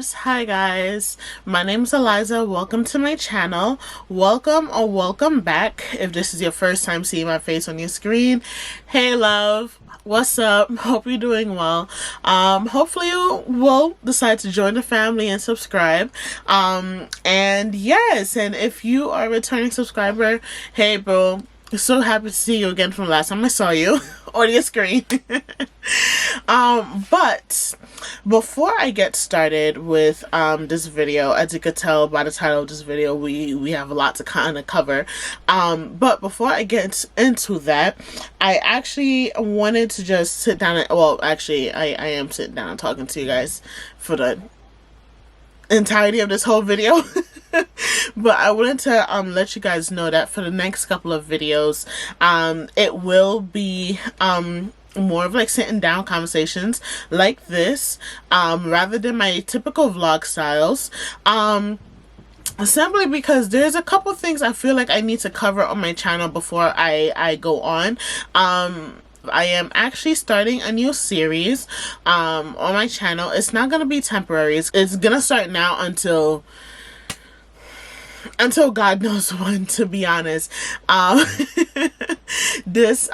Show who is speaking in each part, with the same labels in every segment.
Speaker 1: loves. Hi guys, my name is Eliza. Welcome to my channel. Welcome or welcome back if this is your first time seeing my face on your screen. Hey love, what's up? Hope you're doing well. Hopefully you will decide to join the family and subscribe. And yes, and if you are a returning subscriber, hey bro, so happy to see you again from last time I saw you on your screen. But before I get started with this video, as you could tell by the title of this video, we have a lot to kind of cover. But before I get into that, I actually wanted to just sit down and, well, actually I am sitting down and talking to you guys for the entirety of this whole video. But I wanted to let you guys know that for the next couple of videos, it will be more of like sitting down conversations like this, rather than my typical vlog styles. Simply because there's a couple things I feel like I need to cover on my channel before I go on. I am actually starting a new series on my channel. It's not gonna be temporary. It's gonna start now until God knows when, to be honest. This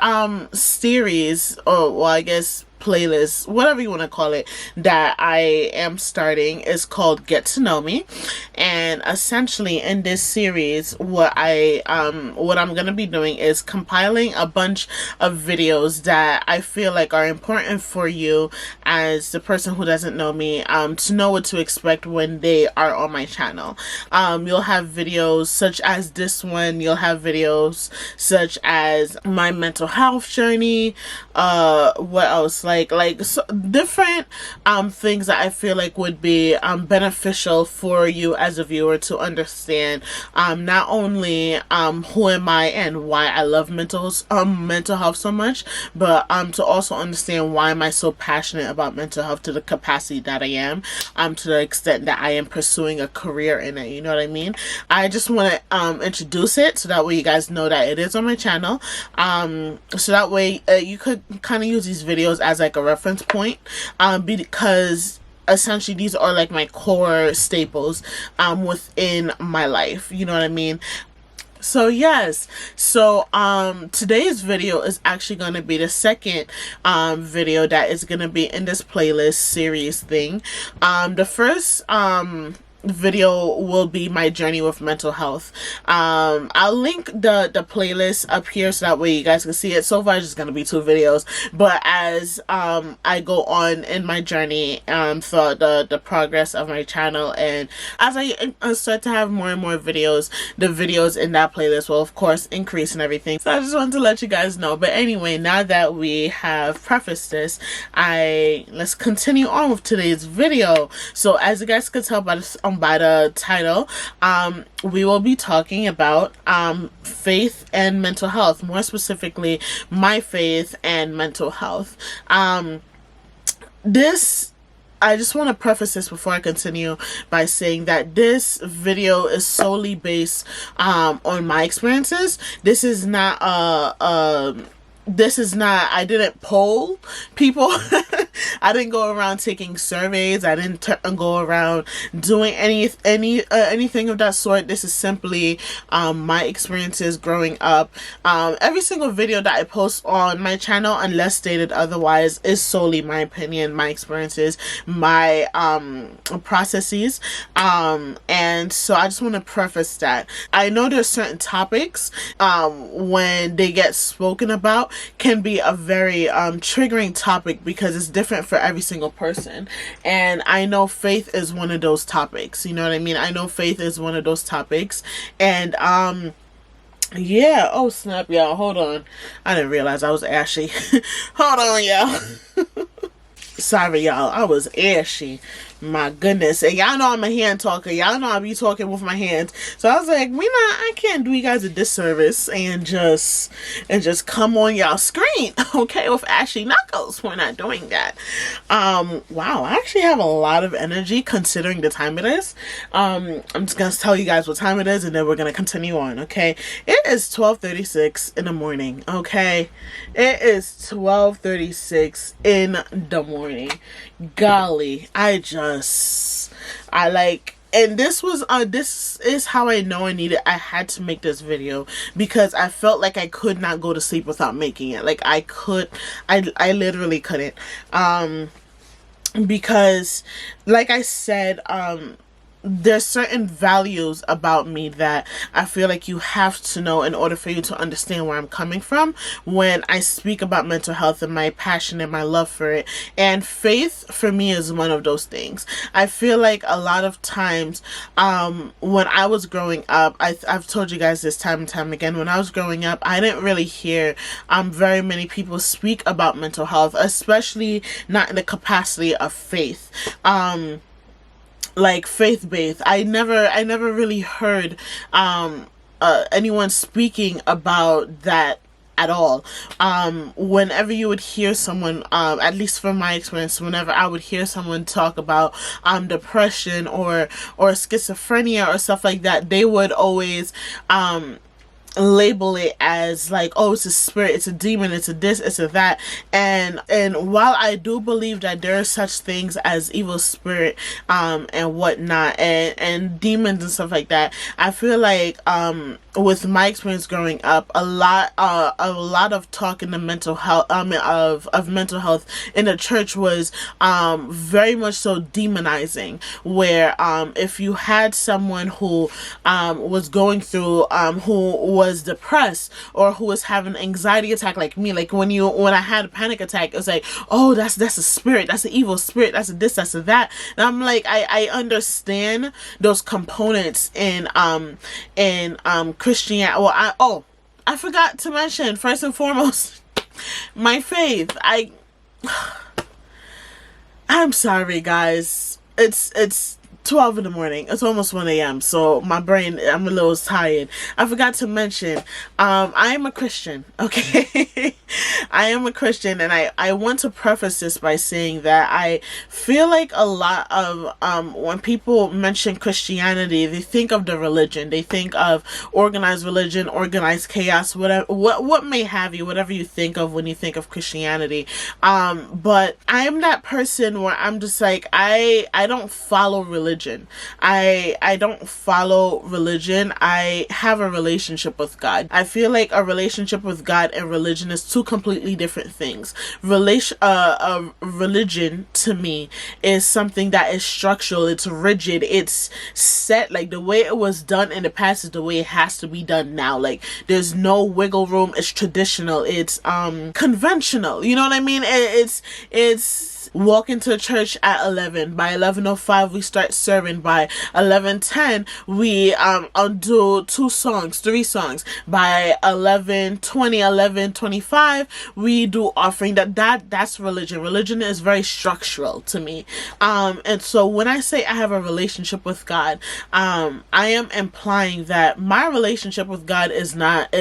Speaker 1: series, or well, I guess playlist, whatever you want to call it, that I am starting is called Get to Know Me. And essentially in this series, what I'm gonna be doing is compiling a bunch of videos that I feel like are important for you as the person who doesn't know me, to know what to expect when they are on my channel. You'll have videos such as this one. You'll have videos such as my mental health journey. What else? Like so different things that I feel like would be beneficial for you as a viewer to understand not only who am I and why I love mental health so much, but to also understand why am I so passionate about mental health to the capacity that I am, to the extent that I am pursuing a career in it. You know what I mean? I just want to introduce it so that way you guys know that it is on my channel, so that way you could kind of use these videos as like a reference point, because essentially these are like my core staples within my life. You know what I mean? So yes, so today's video is actually going to be the second video that is going to be in this playlist series thing. The first video will be my journey with mental health. I'll link the playlist up here so that way you guys can see it. So far it's just gonna be 2 videos, but as I go on in my journey throughout the progress of my channel, and as I start to have more and more videos, the videos in that playlist will of course increase and everything. So I just wanted to let you guys know. But anyway, now that we have prefaced this, let's continue on with today's video. So as you guys could tell by the title, we will be talking about faith and mental health, more specifically my faith and mental health. I just want to preface this before I continue by saying that this video is solely based on my experiences. This is not I didn't poll people. I didn't go around taking surveys. I didn't go around doing anything of that sort. This is simply my experiences growing up. Every single video that I post on my channel, unless stated otherwise, is solely my opinion, my experiences, my processes. And so I just want to preface that. I know there's certain topics when they get spoken about can be a very triggering topic because it's different for every single person. And I know faith is one of those topics. You know what I mean? I know faith is one of those topics. And yeah, oh snap, y'all, hold on. I didn't realize I was ashy. Hold on, y'all. Sorry, y'all, I was ashy. My goodness. And y'all know I'm a hand talker. Y'all know I be talking with my hands. So I was like, I can't do you guys a disservice and just come on y'all screen, okay, with ashy knuckles. We're not doing that. Wow, I actually have a lot of energy considering the time it is. I'm just gonna tell you guys what time it is and then we're gonna continue on, okay? It is 12:36 in the morning, okay? It is 12:36 in the morning. Golly, I just I like, and this is how I know I had to make this video, because I felt like I could not go to sleep without making it. Like I literally couldn't, because like I said, there's certain values about me that I feel like you have to know in order for you to understand where I'm coming from when I speak about mental health and my passion and my love for it. And faith for me is one of those things. I feel like a lot of times, when I was growing up, I've told you guys this time and time again, when I was growing up, I didn't really hear very many people speak about mental health, especially not in the capacity of faith. Like faith-based. I never really heard anyone speaking about that at all. Whenever you would hear someone, at least from my experience, whenever I would hear someone talk about depression or schizophrenia or stuff like that, they would always label it as like, oh, it's a spirit, it's a demon, it's a this, it's a that. And while I do believe that there are such things as evil spirit and whatnot, and demons and stuff like that, I feel like with my experience growing up, a lot of talk in the mental health of mental health in the church was very much so demonizing, where if you had someone who was going through who was depressed or who was having an anxiety attack like me, like when I had a panic attack, it was like, oh, that's a spirit, that's an evil spirit, that's a this, that's a that. And I'm like, I understand those components in Christianity. Well, I forgot to mention, first and foremost, my faith. I'm sorry, guys. It's 12 in the morning. It's almost 1 a.m. So my brain, I'm a little tired. I forgot to mention, I am a Christian, okay? I am a Christian, and I want to preface this by saying that I feel like a lot of, when people mention Christianity, they think of the religion. They think of organized religion, organized chaos, whatever, what may have you, whatever you think of when you think of Christianity. But I am that person where I'm just like, I don't follow religion. I don't follow religion. I have a relationship with God. I feel like a relationship with God and religion is two completely different things. Religion to me is something that is structural, it's rigid, it's set. Like the way it was done in the past is the way it has to be done now. Like there's no wiggle room. It's traditional. It's conventional. You know what I mean? It's walk into church at 11. By 11:05 we start serving. By 11:10 we do 2 songs, 3 songs. By 11:20, 11:25 we do offering. That's religion. Religion is very structural to me. And so when I say I have a relationship with God, I am implying that my relationship with God is not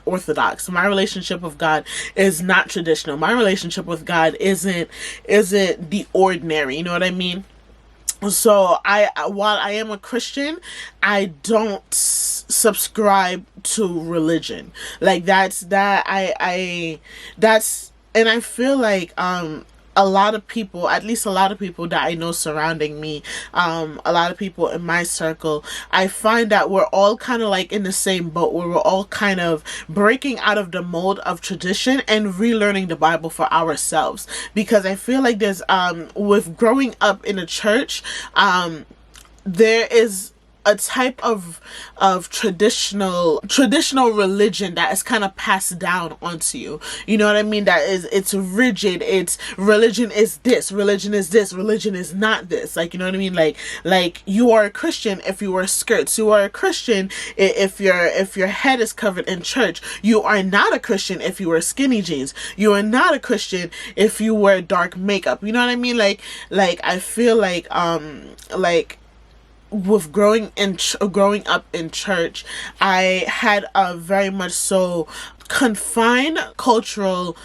Speaker 1: orthodox. My relationship with God is not traditional. My relationship with God isn't the ordinary, you know what I mean? So while I am a Christian, I don't subscribe to religion. Like that's, and I feel like a lot of people, at least a lot of people that I know surrounding me, a lot of people in my circle, I find that we're all kind of like in the same boat, where we're all kind of breaking out of the mold of tradition and relearning the Bible for ourselves. Because I feel like there's, with growing up in a church, there is a type of traditional religion that is kind of passed down onto you. You know what I mean? It's rigid. It's religion is this, religion is this, religion is not this. Like, you know what I mean? Like you are a Christian if you wear skirts. You are a Christian if your head is covered in church. You are not a Christian if you wear skinny jeans. You are not a Christian if you wear dark makeup. You know what I mean? Like I feel like with growing up in church, I had a very much so confined cultural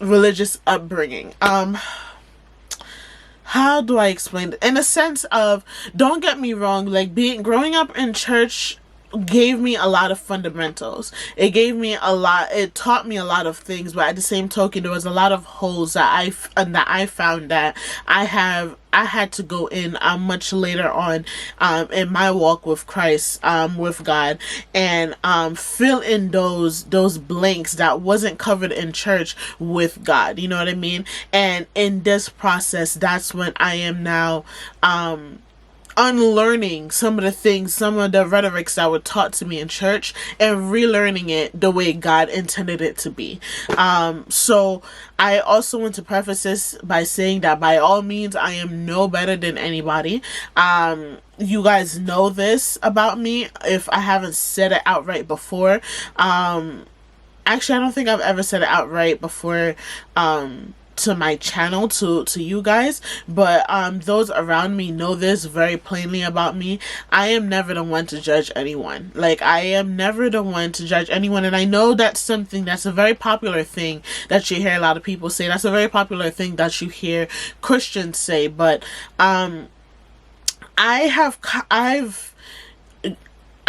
Speaker 1: religious upbringing. How do I explain it? In a sense of, don't get me wrong, like growing up in church gave me a lot of fundamentals. It gave me a lot, it taught me a lot of things, but at the same token, there was a lot of holes that I found that I had to go in much later on in my walk with Christ, with God, and fill in those blanks that wasn't covered in church with God. You know what I mean? And in this process, that's when I am now unlearning some of the things, some of the rhetorics that were taught to me in church, and relearning it the way God intended it to be. So I also want to preface this by saying that by all means, I am no better than anybody. You guys know this about me if I haven't said it outright before. Actually, I don't think I've ever said it outright before, to my channel, to you guys, but those around me know this very plainly about me. I am never the one to judge anyone. Like, I am never the one to judge anyone, and I know that's something that's a very popular thing that you hear a lot of people say. That's a very popular thing that you hear Christians say, but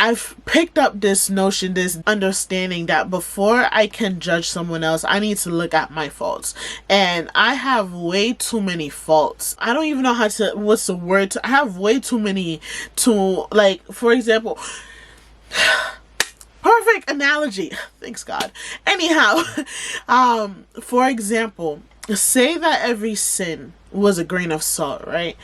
Speaker 1: I've picked up this notion, this understanding that before I can judge someone else, I need to look at my faults. And I have way too many faults. I don't even know what's the word I have way too many like, for example, perfect analogy. Thanks God. Anyhow, for example, say that every sin was a grain of salt, right?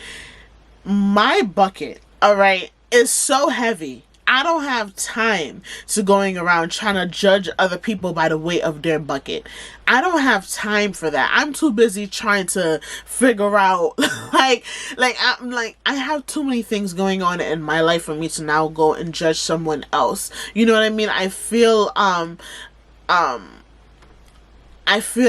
Speaker 1: My bucket, all right, is so heavy. I don't have time to going around trying to judge other people by the weight of their bucket. I don't have time for that. I'm too busy trying to figure out I have too many things going on in my life for me to now go and judge someone else. You know what I mean? I feel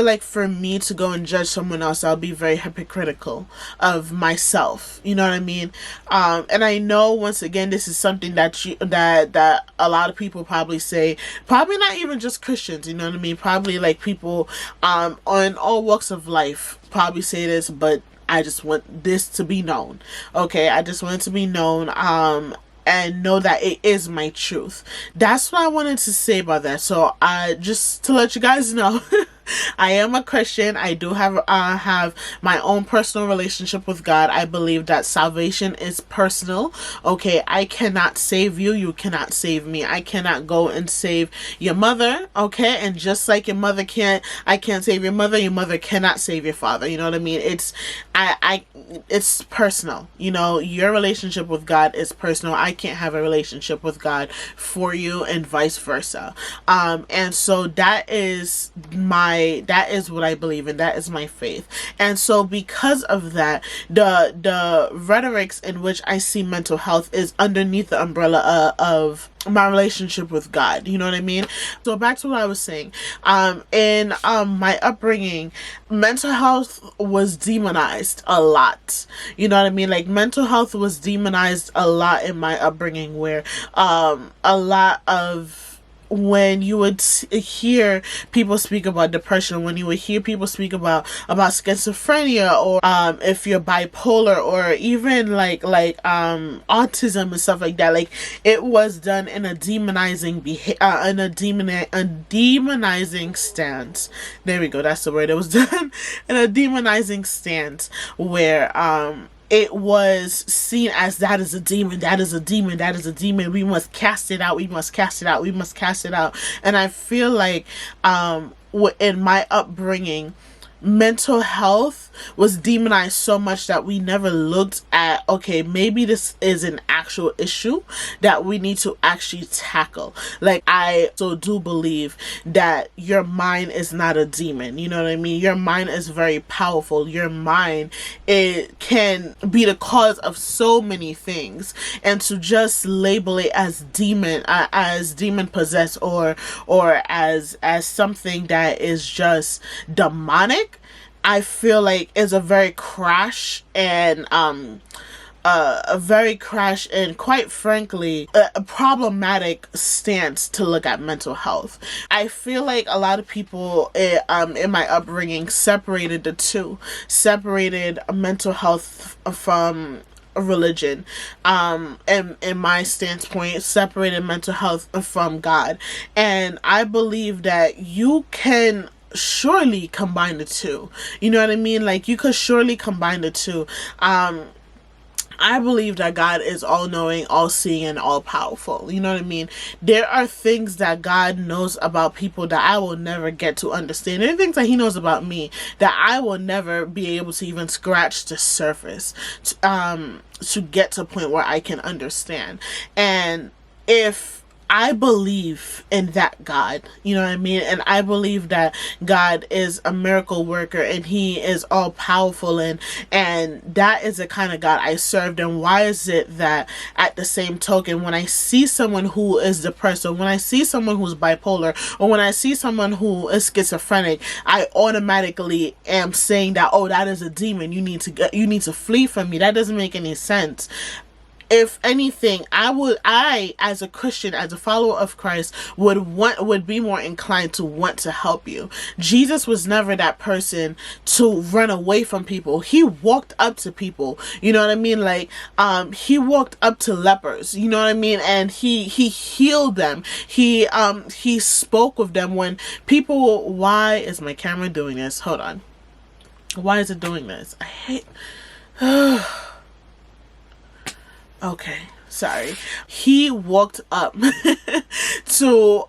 Speaker 1: like for me to go and judge someone else, I'll be very hypocritical of myself. You know what I mean? And I know, once again, this is something that a lot of people probably say, probably not even just Christians, you know what I mean? Probably like people on all walks of life probably say this, but I just want this to be known. Okay, I just want it to be known. And know that it is my truth. That's what I wanted to say about that. So just to let you guys know, I am a Christian. I do have my own personal relationship with God. I believe that salvation is personal. Okay, I cannot save you. You cannot save me. I cannot go and save your mother. Okay, and just like your mother I can't save your mother cannot save your father. You know what I mean? It's personal. You know, your relationship with God is personal. I can't have a relationship with God for you, and vice versa. And so that is what I believe in. That is my faith. And so because of that, the rhetorics in which I see mental health is underneath the umbrella of my relationship with God. You know what I mean? So back to what I was saying. In my upbringing, mental health was demonized a lot. You know what I mean? Like, mental health was demonized a lot in my upbringing, where a lot of, when you would hear people speak about depression, when you would hear people speak about schizophrenia, or if you're bipolar, or even like autism and stuff like that, like, it was done in a demonizing demonizing stance. There we go, that's the word. It was done in a demonizing stance, where it was seen as, that is a demon, that is a demon, that is a demon. We must cast it out. We must cast it out. We must cast it out. And I feel like in my upbringing, mental health was demonized so much that we never looked at, okay, maybe this is an actual issue that we need to actually tackle. Like, I so do believe that your mind is not a demon. You know what I mean? Your mind is very powerful. Your mind, it can be the cause of so many things, and to just label it as demon possessed, or as something that is just demonic, I feel like is a very crash and quite frankly a problematic stance to look at mental health. I feel like a lot of people in my upbringing separated the two, separated mental health from religion, and in my standpoint, separated mental health from God. And I believe that you can surely combine the two. You know what I mean? Like, you could surely combine the two. I believe that God is all-knowing, all-seeing, and all-powerful. You know what I mean? There are things that God knows about people that I will never get to understand. There are things that he knows about me that I will never be able to even scratch the surface to get to a point where I can understand. And if I believe in that God, you know what I mean? And I believe that God is a miracle worker and he is all powerful, and that is the kind of God I serve. And why is it that at the same token, when I see someone who is depressed, or when I see someone who's bipolar, or when I see someone who is schizophrenic, I automatically am saying that, oh, that is a demon. You need to flee from me. That doesn't make any sense. If anything, I as a Christian, as a follower of Christ, would be more inclined to want to help you. Jesus was never that person to run away from people. He walked up to people. You know what I mean? Like, he walked up to lepers. You know what I mean? And he healed them. He spoke with them when people. Why is my camera doing this? Hold on. Why is it doing this? I hate. Okay, sorry. He walked up to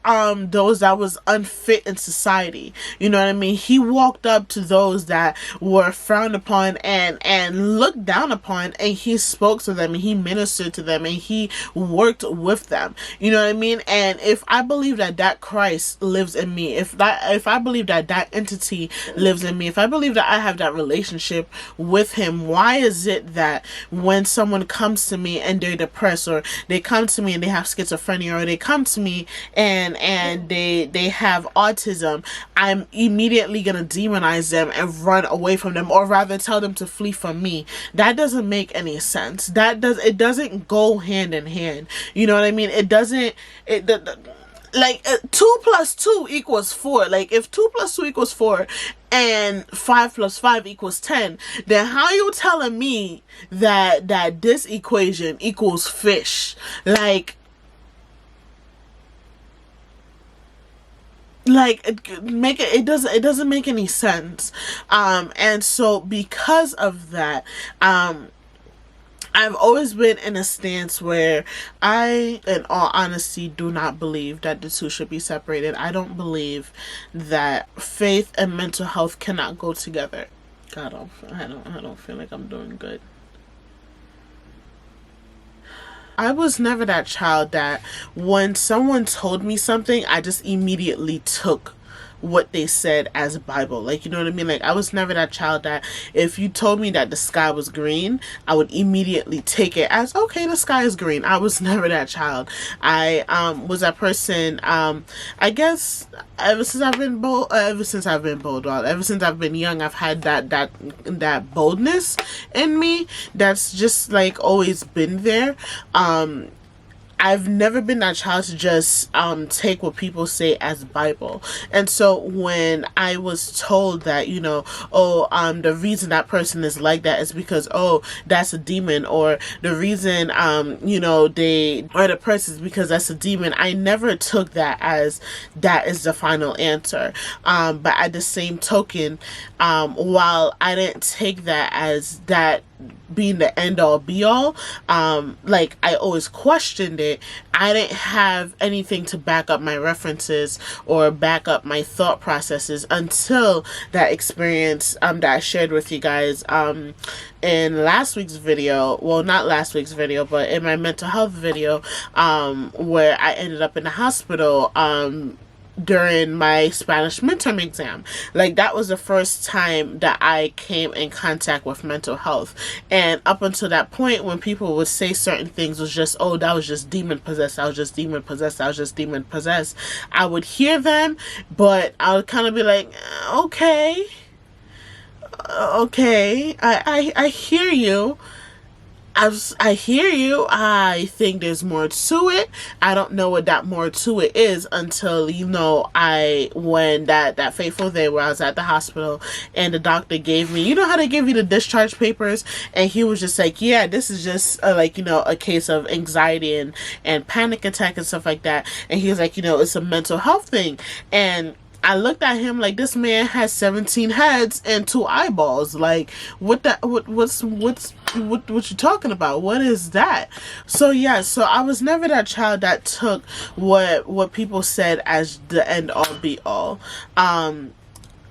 Speaker 1: those that was unfit in society. You know what I mean? He walked up to those that were frowned upon and looked down upon, and he spoke to them, and he ministered to them, and he worked with them. You know what I mean? And if I believe that Christ lives in me, if I believe that entity lives in me, if I believe that I have that relationship with him, why is it that when someone comes to me and they're depressed, or they come to me and they have schizophrenia, or they come to me and they have autism, I'm immediately gonna demonize them and run away from them, or rather tell them to flee from me? That doesn't make any sense. It doesn't go hand in hand. You know what I mean? It doesn't. Like 2 + 2 = 4. Like, if 2 + 2 = 4 and 5 + 5 = 10, then how you telling me that this equation equals fish? It doesn't make any sense. And so because of that, I've always been in a stance where I, in all honesty, do not believe that the two should be separated. I don't believe that faith and mental health cannot go together. God, I don't feel like I'm doing good. I was never that child that when someone told me something, I just immediately took what they said as Bible. Like, you know what I mean? Like, I was never that child that if you told me that the sky was green, I would immediately take it as, okay, the sky is green. I was never that child. I was that person, I guess ever since I've been young, I've had that boldness in me that's just like always been there. I've never been that child to just take what people say as Bible. And so when I was told that, you know, the reason that person is like that is because, that's a demon, or the reason, they are depressed is because that's a demon, I never took that as that is the final answer. But at the same token, while I didn't take that as that being the end all be all, like, I always questioned it, I didn't have anything to back up my references or back up my thought processes until that experience that I shared with you guys in last week's video. Well, not last week's video, but in my mental health video, where I ended up in the hospital during my Spanish midterm exam. Like, that was the first time that I came in contact with mental health. And up until that point, when people would say certain things was just, that was just demon possessed, I was just demon possessed, I was just demon possessed, I would hear them, but I would kind of be like, okay, I hear you. I hear you. I think there's more to it. I don't know what that more to it is until, when that fateful day where I was at the hospital and the doctor gave me, you know how they give you the discharge papers, and he was just like, yeah, this is just a case of anxiety and panic attack and stuff like that. And he was like, it's a mental health thing. And I looked at him like, this man has 17 heads and 2 eyeballs. Like, what you talking about? What is that? So yeah, so I was never that child that took what people said as the end all be all.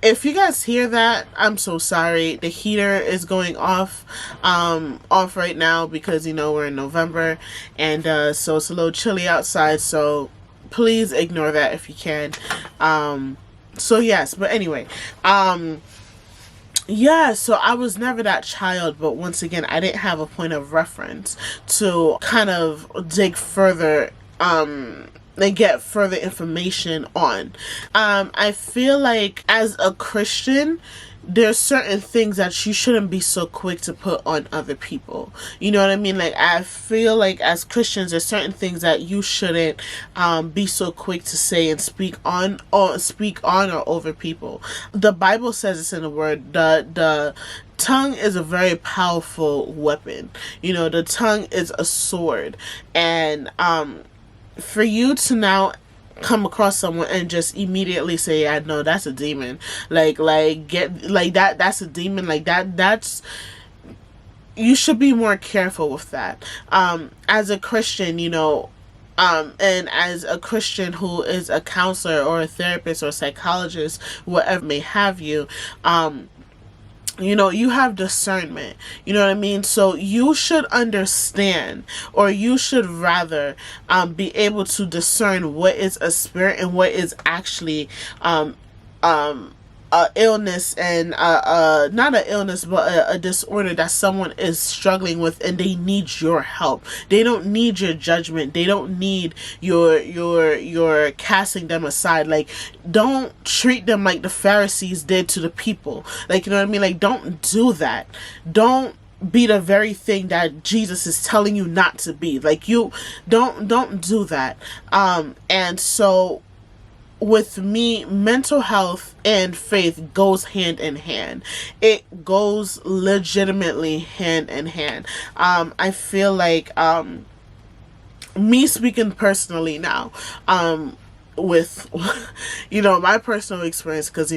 Speaker 1: If you guys hear that, I'm so sorry. The heater is going off right now because we're in November, and so it's a little chilly outside, so please ignore that if you can. So yes, but anyway, yeah, so I was never that child, but once again, I didn't have a point of reference to kind of dig further, and get further information on. I feel like as a Christian, there's certain things that you shouldn't be so quick to put on other people. You know what I mean? Like, I feel like as Christians, there's certain things that you shouldn't be so quick to say and speak on or over people. The Bible says it's in the word. The tongue is a very powerful weapon. The tongue is a sword. And for you to now come across someone and just immediately say, I know that's a demon, that's a demon, that's you should be more careful with that. As a Christian, and as a Christian who is a counselor or a therapist or a psychologist, whatever may have you, you have discernment, you know what I mean? So you should understand, or you should rather be able to discern what is a spirit and what is actually illness, and not an illness, but a disorder that someone is struggling with, and they need your help. They don't need your judgment. They don't need your casting them aside. Like, don't treat them like the Pharisees did to the people. Like, you know what I mean? Like, don't do that. Don't be the very thing that Jesus is telling you not to be. Like, you don't do that. And so with me, mental health and faith goes hand in hand. It goes legitimately hand in hand. I feel like, me speaking personally now, with, my personal experience, because,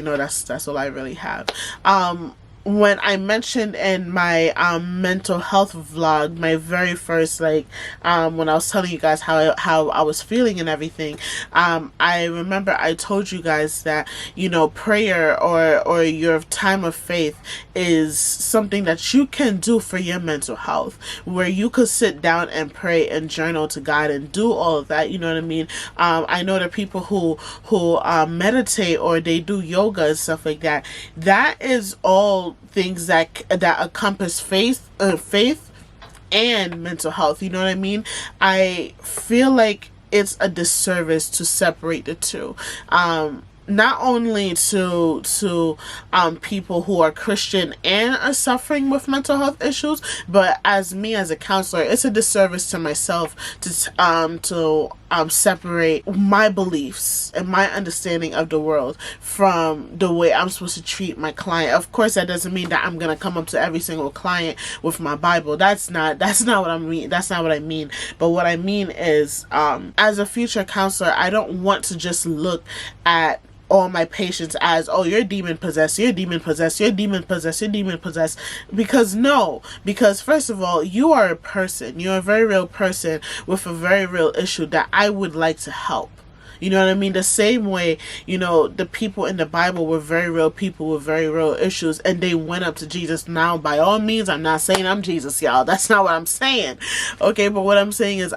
Speaker 1: that's all I really have. When I mentioned in my mental health vlog, my very first, when I was telling you guys how I was feeling and everything, I remember I told you guys that, prayer or your time of faith is something that you can do for your mental health, where you could sit down and pray and journal to God and do all of that. You know what I mean? I know that people who meditate or they do yoga and stuff like that. That is all things that encompass faith and mental health. You know what I mean? I feel like it's a disservice to separate the two. Not only to people who are Christian and are suffering with mental health issues, but as a counselor, it's a disservice to myself to separate my beliefs and my understanding of the world from the way I'm supposed to treat my client. Of course, that doesn't mean that I'm gonna come up to every single client with my Bible. That's not what I mean. That's not what I mean. But what I mean is, as a future counselor, I don't want to just look at all my patients as, oh, you're demon possessed, you're demon possessed, you're demon possessed, you're demon possessed. Because first of all, you are a person. You're a very real person with a very real issue that I would like to help. You know what I mean? The same way, the people in the Bible were very real people with very real issues, and they went up to Jesus. Now, by all means, I'm not saying I'm Jesus, y'all. That's not what I'm saying. Okay, but what I'm saying is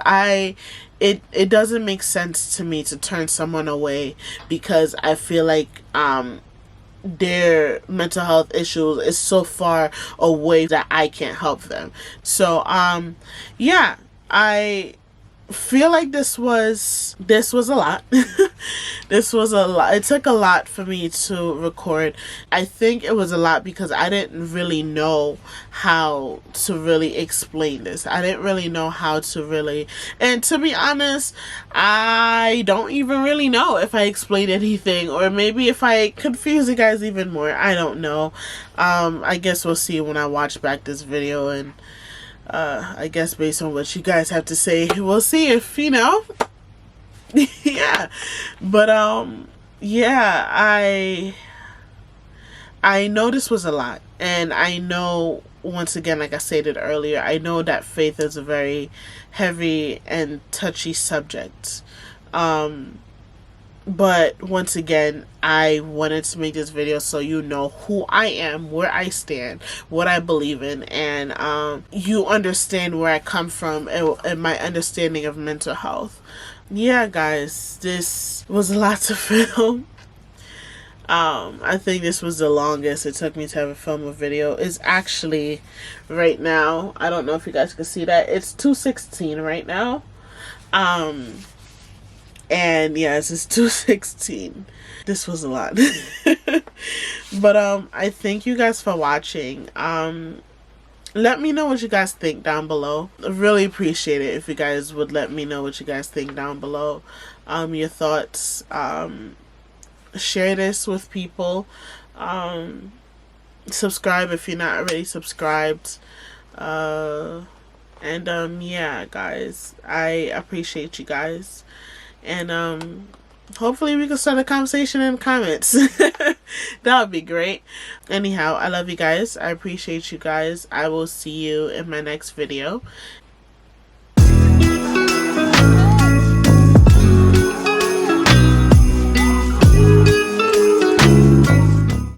Speaker 1: it doesn't make sense to me to turn someone away because I feel like their mental health issues is so far away that I can't help them. So yeah, I feel like this was a lot. This was a lot. It took a lot for me to record. I think it was a lot because I didn't really know how to really explain this. I didn't really know how to really, and to be honest, I don't even really know if I explained anything, or maybe if I confuse you guys even more. I don't know. I guess we'll see when I watch back this video, and I guess based on what you guys have to say, we'll see if, you know, yeah. But, yeah, I know this was a lot, and I know, once again, like I stated earlier, I know that faith is a very heavy and touchy subject. But once again, I wanted to make this video so you know who I am, where I stand, what I believe in, and you understand where I come from and my understanding of mental health. Yeah, guys, this was a lot to film. I think this was the longest it took me to ever film a video. It's actually, right now, I don't know if you guys can see that, it's 2:16 right now. And yes, it's 2:16. This was a lot. But I thank you guys for watching. Let me know what you guys think down below. I really appreciate it if you guys would let me know what you guys think down below. Your thoughts. Share this with people. Subscribe if you're not already subscribed. And yeah, guys, I appreciate you guys. And hopefully we can start a conversation in the comments. That would be great. Anyhow, I love you guys. I appreciate you guys. I will see you in my next video.